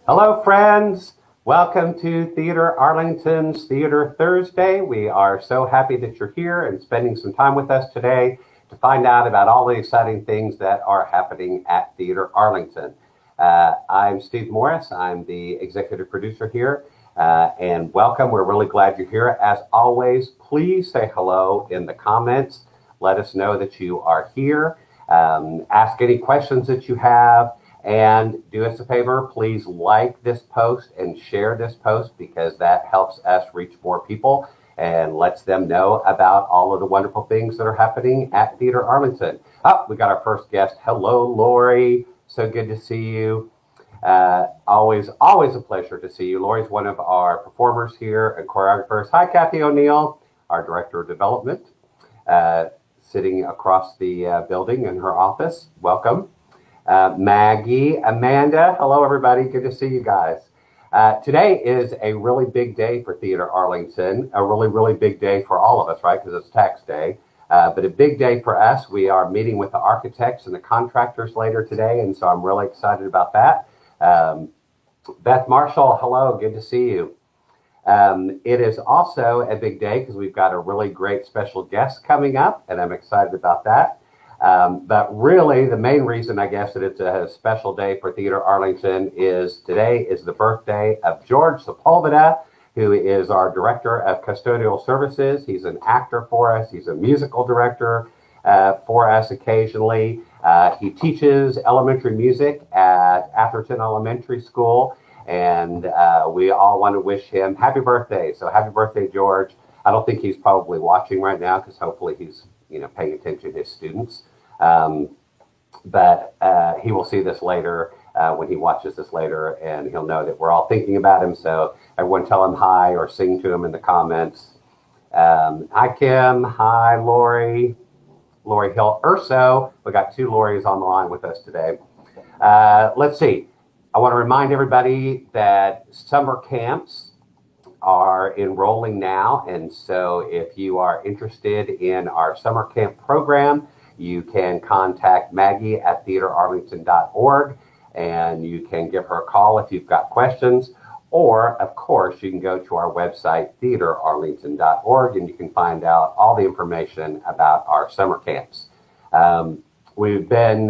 Hello, friends. Welcome to Theater Arlington's Theater Thursday. We are so happy that you're here and spending some time with us today to find out about all the exciting things that are happening at Theater Arlington. I'm Steve Morris. I'm the executive producer here. And welcome. We're really glad you're here. As always, please say hello in the comments. Let us know that you are here. Ask any questions that you have. And do us a favor, please like this post and share this post because that helps us reach more people and lets them know about all of the wonderful things that are happening at Theater Arlington. Oh, we got our first guest. Hello, Lori. So good to see you. Always a pleasure to see you. Lori's one of our performers here and choreographers. Hi, Kathy O'Neill, our Director of Development, sitting across the building in her office. Welcome. Maggie, Amanda, hello everybody, good to see you guys. Today is a really big day for Theater Arlington, a really big day for all of us, right, because it's tax day, but a big day for us. We are meeting with the architects and the contractors later today, and so I'm really excited about that. Beth Marshall, hello, good to see you. It is also a big day because we've got a really great special guest coming up, and I'm excited about that. But really, the main reason, I guess, that it's a special day for Theater Arlington is today is the birthday of George Sepulveda, who is our Director of Custodial Services. He's an actor for us. He's a musical director for us occasionally. He teaches elementary music at Atherton Elementary School, and we all want to wish him happy birthday. So happy birthday, George. I don't think he's probably watching right now because hopefully he's paying attention to his students. But he will see this later when he watches this later, and he'll know that we're all thinking about him. So everyone tell him hi or sing to him in the comments. Hi, Kim. Hi, Lori. Lori Hill Urso. We got two Loris on the line with us today. Let's see. I want to remind everybody that summer camps are enrolling now, and so if you are interested in our summer camp program, you can contact Maggie at theaterarlington.org, and you can give her a call if you've got questions, or of course you can go to our website theaterarlington.org, and you can find out all the information about our summer camps. We've been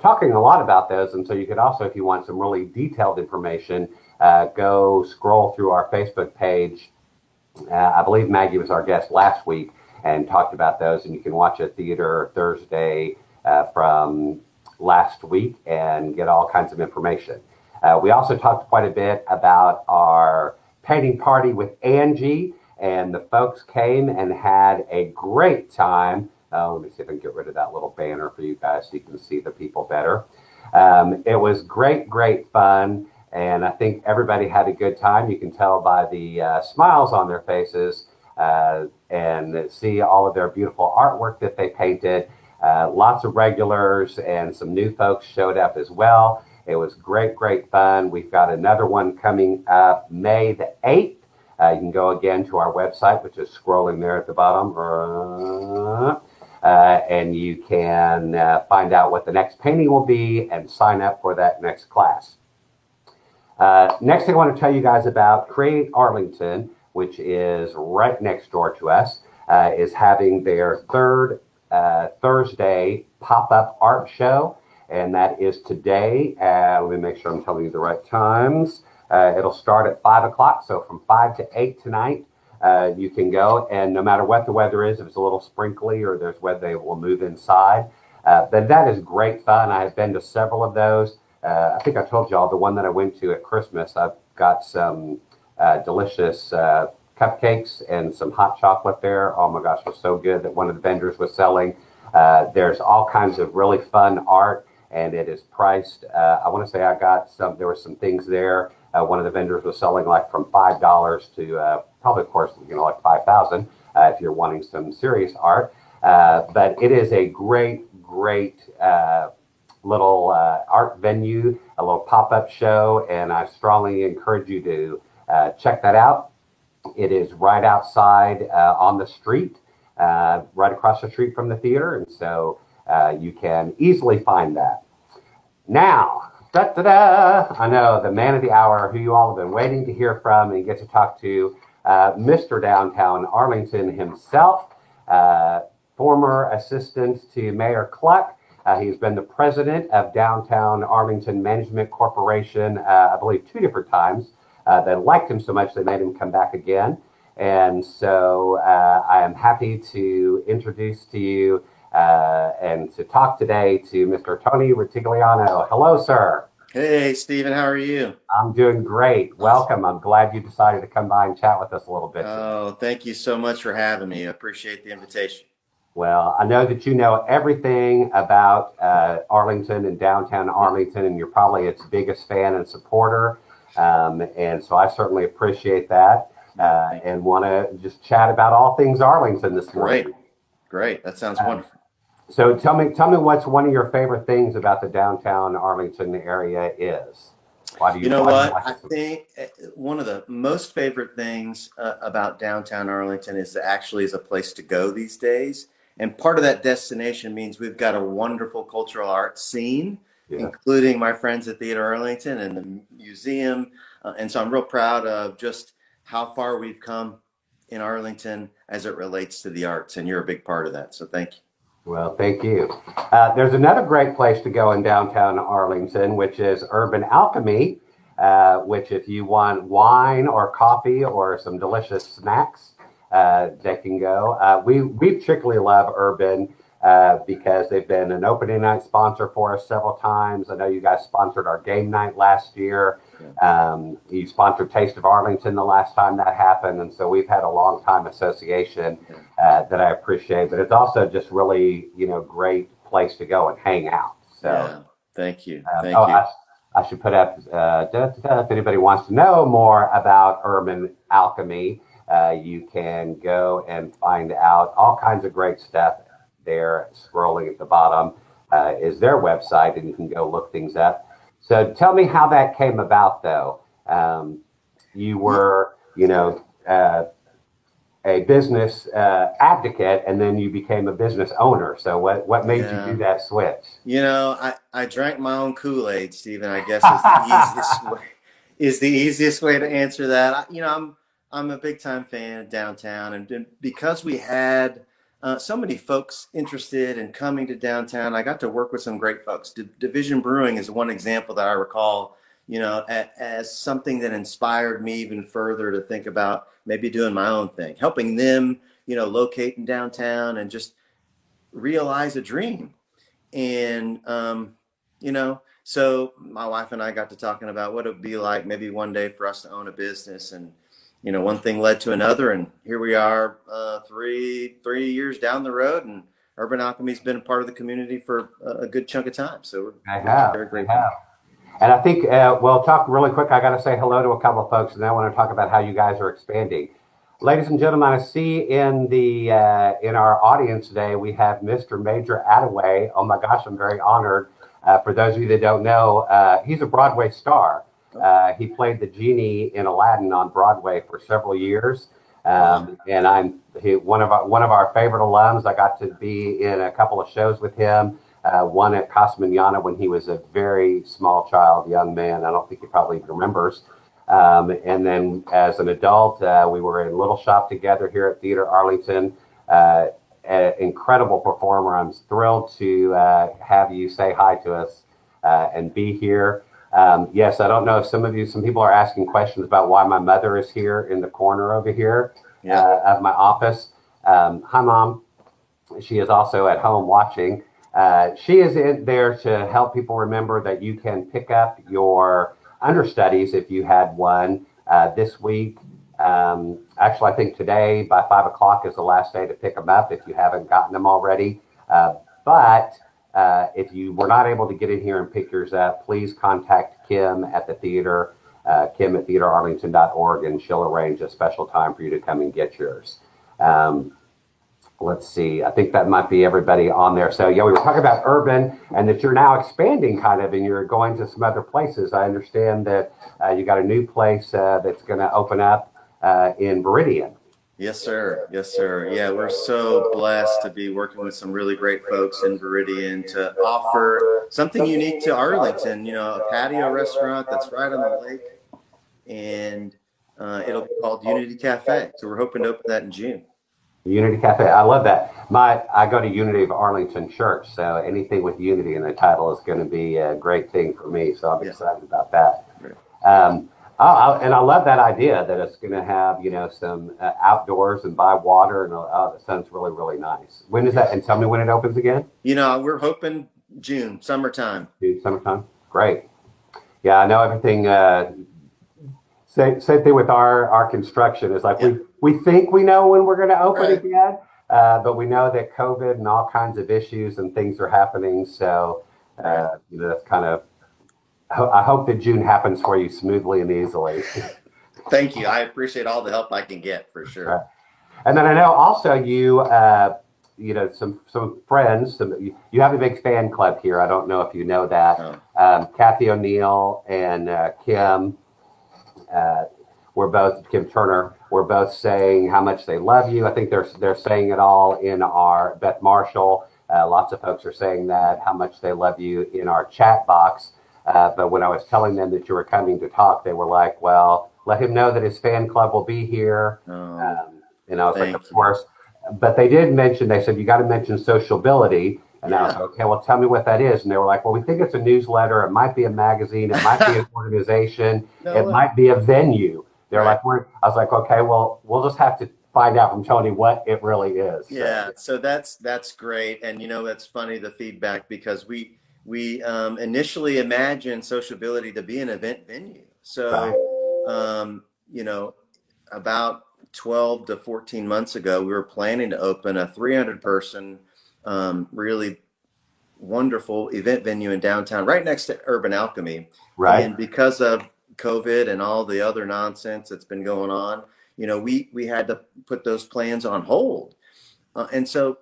talking a lot about those, and so you could also, if you want some really detailed information, go scroll through our Facebook page. I believe Maggie was our guest last week and talked about those, and you can watch a Theater Thursday from last week and get all kinds of information. We also talked quite a bit about our painting party with Angie, and the folks came and had a great time. Let me see if I can get rid of that little banner for you guys so you can see the people better. It was great fun. And I think everybody had a good time. You can tell by the smiles on their faces and see all of their beautiful artwork that they painted. Lots of regulars and some new folks showed up as well. It was great fun. We've got another one coming up May the 8th. You can go again to our website, which is scrolling there at the bottom. And you can find out what the next painting will be and sign up for that next class. Next thing I want to tell you guys about, Create Arlington, which is right next door to us, is having their third Thursday pop-up art show, and that is today. Let me make sure I'm telling you the right times. It'll start at 5 o'clock, so from 5 to 8 tonight, you can go, and no matter what the weather is, if it's a little sprinkly or there's weather, they will move inside. But that is great fun. I have been to several of those. I think I told y'all the one that I went to at Christmas, I've got some delicious cupcakes and some hot chocolate there. Oh my gosh, it was so good that one of the vendors was selling. There's all kinds of really fun art, and it is priced. I want to say there were some things there. One of the vendors was selling like from $5 to probably, of course, like $5,000 if you're wanting some serious art. But it is a great little art venue, a little pop-up show, and I strongly encourage you to check that out. It is right outside on the street, right across the street from the theater, and so you can easily find that. Now, Da-da-da. I know, the man of the hour who you all have been waiting to hear from and get to talk to, Mr. Downtown Arlington himself, uh, former assistant to Mayor Cluck. He's been the president of Downtown Arlington Management Corporation, I believe, two different times. They liked him so much they made him come back again. And so I am happy to introduce to you and to talk today to Mr. Tony Ritigliano. Hello, sir. Hey, Stephen, how are you? I'm doing great. Awesome. Welcome. I'm glad you decided to come by and chat with us a little bit today. Oh, thank you so much for having me. I appreciate the invitation. Well, I know that you know everything about Arlington and downtown Arlington, and you're probably its biggest fan and supporter. And so I certainly appreciate that Thank you. and want to just chat about all things Arlington this Great, morning. great. That sounds Um, wonderful. so tell me what's one of your favorite things about the downtown Arlington area is. You know Why do you what? like I it so much? think one of the most favorite things about downtown Arlington is that actually is a place to go these days. And part of that destination means we've got a wonderful cultural arts scene, Yeah. including my friends at Theater Arlington and the museum. And so I'm real proud of just how far we've come in Arlington as it relates to the arts. And you're a big part of that. So thank you. Well, thank you. There's another great place to go in downtown Arlington, which is Urban Alchemy, which if you want wine or coffee or some delicious snacks, they can go. We particularly love Urban because they've been an opening night sponsor for us several times. I know you guys sponsored our game night last year. Yeah. You sponsored Taste of Arlington the last time that happened, and so we've had a long time association Yeah. that I appreciate. But it's also just really, great place to go and hang out. So, Yeah. Thank you. oh, Thank you. I should put up if anybody wants to know more about Urban Alchemy, you can go and find out all kinds of great stuff there. Scrolling at the bottom is their website, and you can go look things up. So tell me how that came about, though. You were, a business advocate, and then you became a business owner. So what made you do Yeah. that switch? I drank my own Kool-Aid, Stephen, I guess is the easiest way to answer that. I'm a big time fan of downtown, and because we had so many folks interested in coming to downtown, I got to work with some great folks. Division Brewing is one example that I recall, as something that inspired me even further to think about maybe doing my own thing, helping them, locate in downtown and just realize a dream. And so my wife and I got to talking about what it would be like maybe one day for us to own a business. And one thing led to another, and here we are, 3 years down the road, and Urban Alchemy's been a part of the community for a good chunk of time. So I we're have, very I grateful. have. And I think, well, talk really quick. I got to say hello to a couple of folks, and then I want to talk about how you guys are expanding. Ladies and gentlemen, I see in our audience today we have Mr. Major Attaway. Oh my gosh, I'm very honored. For those of you that don't know, he's a Broadway star. He played the genie in Aladdin on Broadway for several years, Wow. and one of our favorite alums. I got to be in a couple of shows with him. One at Casa Manana when he was a very small child, young man. I don't think he probably even remembers. And then as an adult, we were in Little Shop together here at Theater Arlington. An incredible performer. I'm thrilled to have you say hi to us and be here. Yes, I don't know if some people are asking questions about why my mother is here in the corner over here Yeah. of my office. Hi, Mom. She is also at home watching. She is in there to help people remember that you can pick up your understudies if you had one this week. Actually, I think today by 5 o'clock is the last day to pick them up if you haven't gotten them already. But if you were not able to get in here and pick yours up, please contact Kim at the theater, Kim at theaterarlington.org, and she'll arrange a special time for you to come and get yours. Um, let's see. I think that might be everybody on there. So yeah, we were talking about Urban and that you're now expanding kind of, and you're going to some other places. I understand that you got a new place that's going to open up in Meridian. Yes, sir. Yes, sir. Yeah, we're so blessed to be working with some really great folks in Viridian to offer something unique to Arlington, a patio restaurant that's right on the lake, and it'll be called Unity Cafe. So we're hoping to open that in June. Unity Cafe. I love that. I go to Unity of Arlington Church, so anything with Unity in the title is going to be a great thing for me. So I'm Yeah. excited about that. Great. And I love that idea that it's going to have some outdoors and buy water, and that sounds really really nice. When is that? And tell me when it opens again. We're hoping June, summertime. June, summertime. Great. Yeah, I know everything. Same thing with our construction. Is like Yeah. we think we know when we're going to open Right. again, but we know that COVID and all kinds of issues and things are happening. So that's kind of. I hope that June happens for you smoothly and easily. Thank you. I appreciate all the help I can get for sure. Right. And then I know also some friends. You have a big fan club here. I don't know if you know that. Oh. Kathy O'Neill and Kim. Kim Turner. We're both saying how much they love you. I think they're saying it all in our Beth Marshall. Lots of folks are saying that how much they love you in our chat box. But when I was telling them that you were coming to talk, they were like, "Well, let him know that his fan club will be here." Oh, And I was like, thank "Of you. course." But they did mention. They said you got to mention sociability. And I was like, "Okay, well, tell me what that is." And they were like, "Well, we think it's a newsletter. It might be a magazine. It might be an organization. It might be a venue." They're Right. like, I was like, "Okay, well, we'll just have to find out from Tony what it really is." Yeah, so that's great, and that's funny, the feedback, because we initially imagined Sociability to be an event venue. Right. So about 12 to 14 months ago, we were planning to open a 300-person, really wonderful event venue in downtown, right next to Urban Alchemy. Right. And because of COVID and all the other nonsense that's been going on, we had to put those plans on hold. And so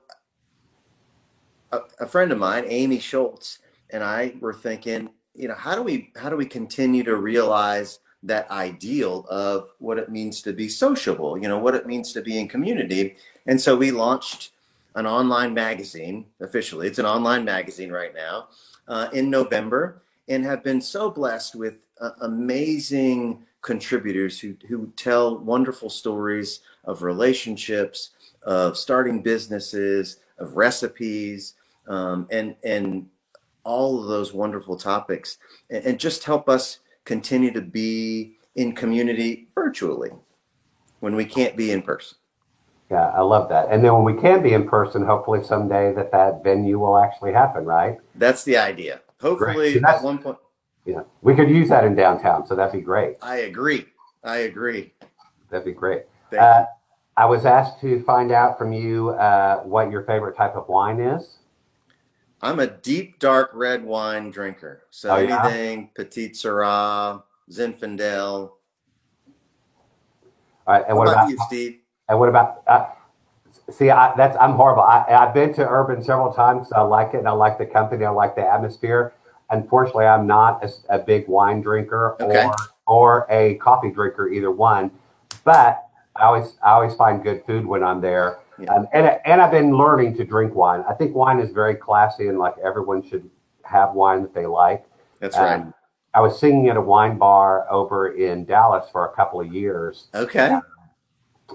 a friend of mine, Amy Schultz, and I were thinking, how do we continue to realize that ideal of what it means to be sociable, what it means to be in community. And so we launched an online magazine officially. It's an online magazine right now in November, and have been so blessed with amazing contributors who tell wonderful stories of relationships, of starting businesses, of recipes, and all of those wonderful topics, and just help us continue to be in community virtually when we can't be in person. Yeah, I love that. And then when we can be in person, hopefully someday that venue will actually happen, right? That's the idea. Hopefully at one point. Yeah, we could use that in downtown, so that'd be great. I agree. That'd be great. Thank you. I was asked to find out from you what your favorite type of wine is. I'm a deep, dark red wine drinker. So anything Petit Syrah, Zinfandel. All right. And what about you, Steve? And what about? I'm horrible. I've been to Urban several times. I like it, and I like the company. I like the atmosphere. Unfortunately, I'm not a big wine drinker or a coffee drinker, either one. But I always find good food when I'm there. Yeah. And I've been learning to drink wine. I think wine is very classy, and like everyone should have wine that they like. That's right. I was singing at a wine bar over in Dallas for a couple of years. Okay.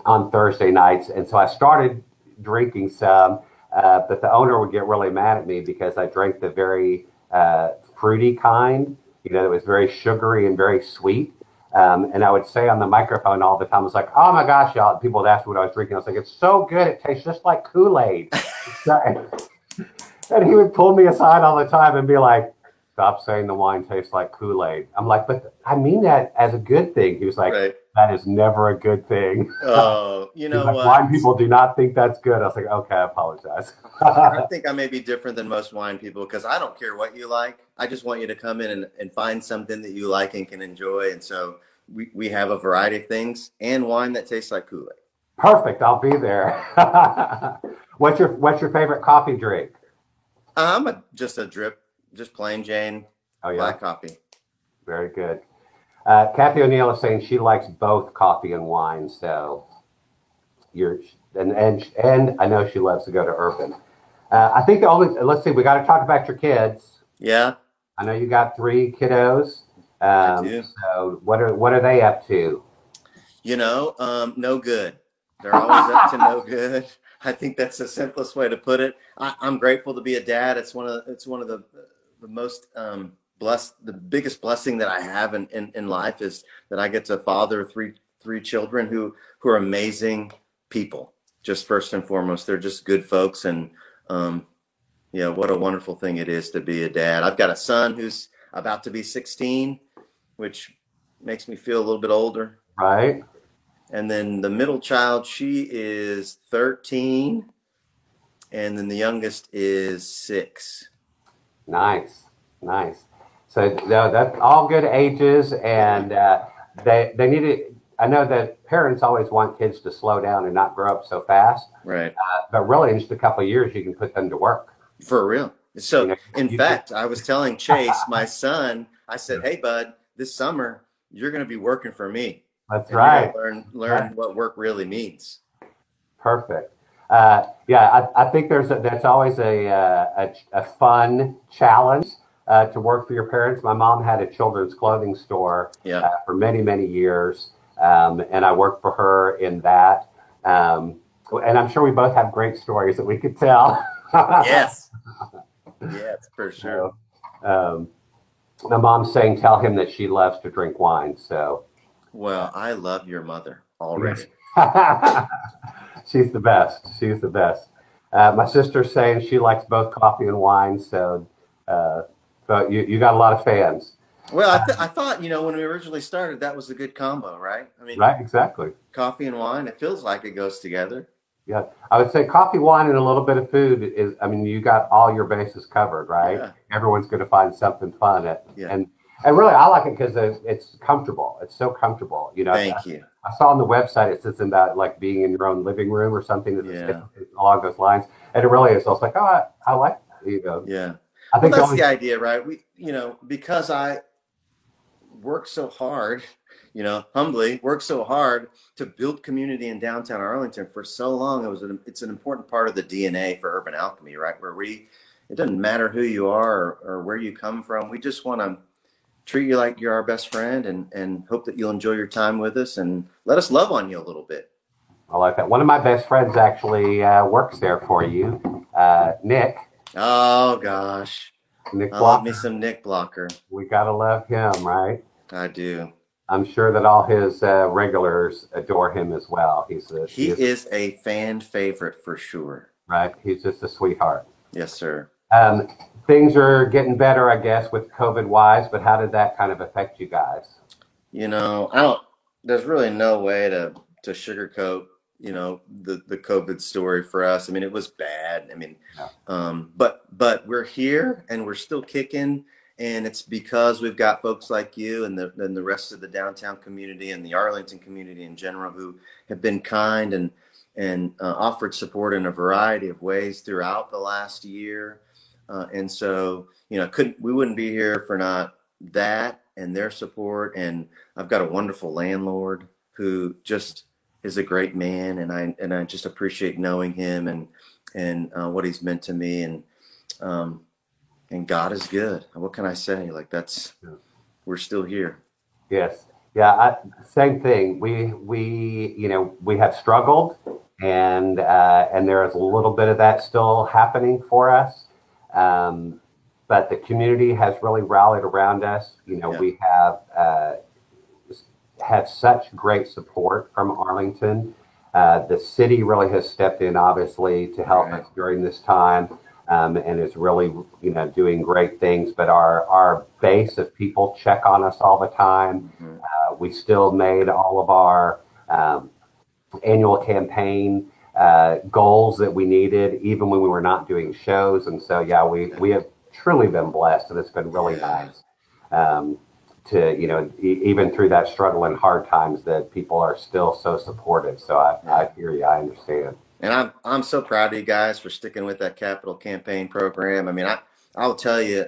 On Thursday nights, and so I started drinking some, but the owner would get really mad at me because I drank the very fruity kind. It was very sugary and very sweet. And I would say on the microphone all the time, I was like, "Oh my gosh, y'all!" People would ask me what I was drinking. I was like, "It's so good. It tastes just like Kool-Aid." And he would pull me aside all the time and be like, "Stop saying the wine tastes like Kool-Aid." I'm like, "But I mean that as a good thing." He was like, right. "That is never a good thing." Oh, you know like, what? Wine people do not think that's good. I was like, "Okay, I apologize." I think I may be different than most wine people because I don't care what you like. I just want you to come in and find something that you like and can enjoy. And so we have a variety of things and wine that tastes like Kool-Aid. Perfect. I'll be there. What's your favorite coffee drink? Just a drip, just plain Jane black coffee. Very good. Kathy O'Neill is saying she likes both coffee and wine. So you're and I know she loves to go to Urban. I think the only let's see, we got to talk about your kids. Yeah, I know you got three kiddos. I do. So what are they up to? No good. They're always up to no good. I think that's the simplest way to put it. I'm grateful to be a dad. It's one of the most blessed, the biggest blessing that I have in life is that I get to father three children who are amazing people. Just first and foremost, they're just good folks, and um, what a wonderful thing it is to be a dad. I've got a son who's about to be 16, which makes me feel a little bit older. Right? And then the middle child, she is 13. And then the youngest is 6. Nice, nice. So no, that's all good ages, and they need to. I know that parents always want kids to slow down and not grow up so fast, Right. but really, in just a couple of years, you can put them to work. For real. You So, know, in you can, fact, I was telling Chase, my son, I said, "Hey, bud, this summer you're going to be working for me, that's and you're going right. to learn Right. what work really means." Perfect. Yeah, I think that's always a fun challenge to work for your parents. My mom had a children's clothing store Yeah. for many, many years, and I worked for her in that. Um, and I'm sure we both have great stories that we could tell. Yes. Yes, for sure. So, um, my mom's saying, tell him that she loves to drink wine. So Well, I love your mother already. she's the best. She's the best. My sister's saying she likes both coffee and wine. Uh, so you got a lot of fans. Well, I thought, when we originally started, that was a good combo, right? I mean, Right, exactly. coffee and wine, it feels like it goes together. Yeah, I would say coffee, wine, and a little bit of food is. I mean, you got all your bases covered, right? Yeah. Everyone's going to find something fun, Yeah. and really, I like it because it's comfortable. It's so comfortable. Thank you. I saw on the website it says about like being in your own living room or something Yeah. along those lines, and it really is. So I was like, oh, I like. Yeah. I Well, think that's the idea, right? Because I work so hard, humbly work so hard to build community in downtown Arlington for so long. It's an important part of the DNA for Urban Alchemy, right? It doesn't matter who you are or where you come from. We just want to treat you like you're our best friend and hope that you'll enjoy your time with us and let us love on you a little bit. I like that. One of my best friends actually works there for you, Nick. Oh gosh. Nick I love Blocker. me some Nick Blocker. We gotta love him, right? I do. I'm sure that all his regulars adore him as well. He is a fan favorite for sure. right. He's just a sweetheart. Yes, sir. Um, Things are getting better, I guess, with COVID wise. But how did that kind of affect you guys? I don't. There's really no way to sugarcoat, the COVID story for us. I mean, it was bad. I mean, Yeah. but we're here and we're still kicking, and it's because we've got folks like you and the rest of the downtown community and the Arlington community in general who have been kind and offered support in a variety of ways throughout the last year. And so, we wouldn't be here for not that and their support. And I've got a wonderful landlord who just is a great man, and I just appreciate knowing him and what he's meant to me. And God is good. What can I say? Like we're still here. Yes. Yeah. Same thing. We have struggled, and there is a little bit of that still happening for us. But the community has really rallied around us. Yeah. We have such great support from Arlington. The city really has stepped in, obviously, to help Right. us during this time, and is really, doing great things. But our base of people check on us all the time. Mhm. We still made all of our annual campaign goals that we needed, even when we were not doing shows. And so, yeah, we have truly been blessed, and it's been really Yeah. nice to, even through that struggle and hard times, that people are still so supportive. So I hear you. I understand. And I'm so proud of you guys for sticking with that capital campaign program. I mean, I'll tell you,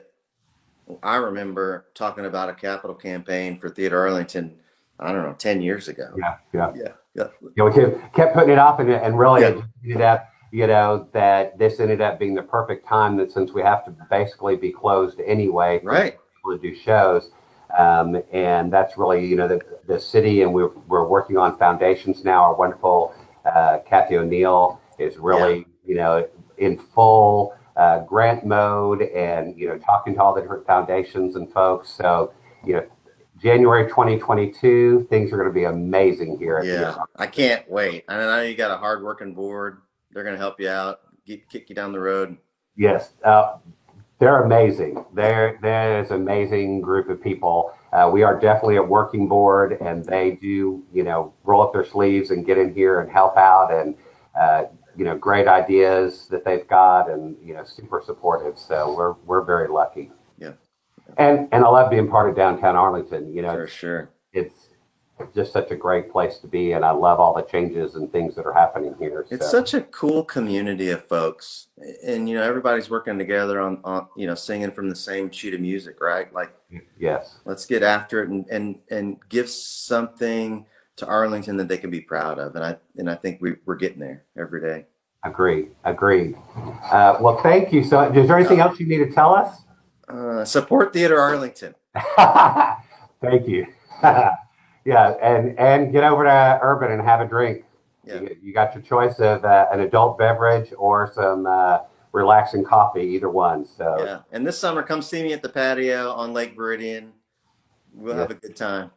I remember talking about a capital campaign for Theater Arlington, I don't know, 10 years ago. Yeah, yeah. Yeah. Yeah. We kept putting it off, and really Yeah. it just ended up, that this ended up being the perfect time, that since we have to basically be closed anyway for Right. people to do shows. And that's really, the city, and we're working on foundations now. Our wonderful Kathy O'Neill is Yeah. really, in full grant mode, and, talking to all the different foundations and folks. So, January 2022, things are going to be amazing here at the Yeah. I can't wait. And I know you got a hard-working board. They're going to help you out, kick you down the road. Yes, they're amazing. There's an amazing group of people. We are definitely a working board, and they do, roll up their sleeves and get in here and help out, and great ideas that they've got, and super supportive. So we're very lucky. Yeah. And I love being part of downtown Arlington. For sure. It's just such a great place to be, and I love all the changes and things that are happening here. It's So such a cool community of folks, and everybody's working together on singing from the same sheet of music, right? Like, yes, let's get after it and give something to Arlington that they can be proud of, and I think we're getting there every day. agreed. Well, thank you. So, is there anything else you need to tell us? Support Theater Arlington. Thank you. Yeah, and get over to Urban and have a drink. Yeah. You got your choice of an adult beverage or some relaxing coffee, either one. So Yeah, and this summer, come see me at the patio on Lake Veridian. We'll have a good time.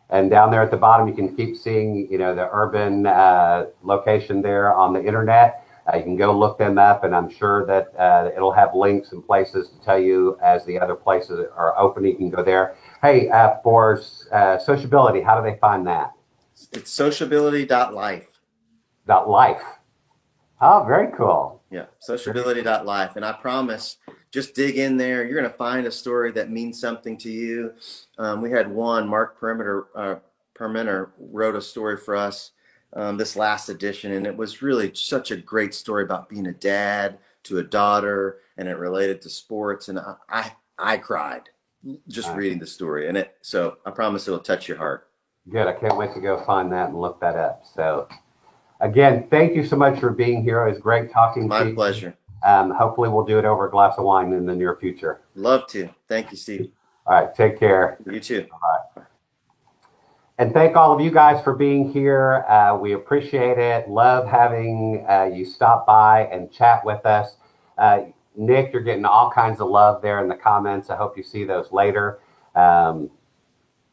And down there at the bottom, you can keep seeing, the Urban location there on the internet. You can go look them up, and I'm sure that it'll have links and places to tell you as the other places are open. You can go there. Hey, for sociability, how do they find that? It's sociability.life. .life. Oh, very cool. Yeah, sociability.life. And I promise, just dig in there. You're going to find a story that means something to you. We had one, Mark Permenter wrote a story for us this last edition, and it was really such a great story about being a dad to a daughter, and it related to sports. And I cried just reading the story. So I promise it'll touch your heart. Good. I can't wait to go find that and look that up. So, again, thank you so much for being here. It was great talking to you. My pleasure. Hopefully we'll do it over a glass of wine in the near future. Love to. Thank you, Steve. All right. Take care. You too. All right. And thank all of you guys for being here. We appreciate it. Love having you stop by and chat with us. Nick, you're getting all kinds of love there in the comments. I hope you see those later.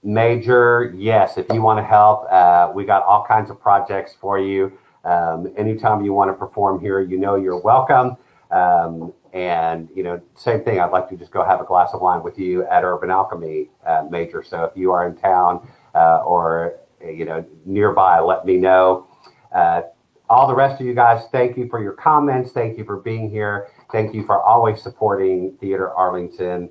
Major, yes, if you want to help, we got all kinds of projects for you. Anytime you want to perform here, you're welcome. And, same thing, I'd like to just go have a glass of wine with you at Urban Alchemy, Major. So if you are in town or, nearby, let me know. All the rest of you guys, thank you for your comments. Thank you for being here. Thank you for always supporting Theater Arlington.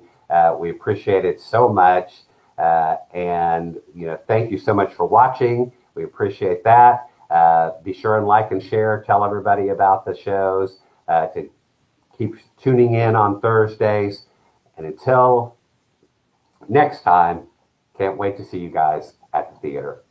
We appreciate it so much. And thank you so much for watching. We appreciate that. Be sure and like and share. Tell everybody about the shows. To keep tuning in on Thursdays. And until next time, can't wait to see you guys at the theater.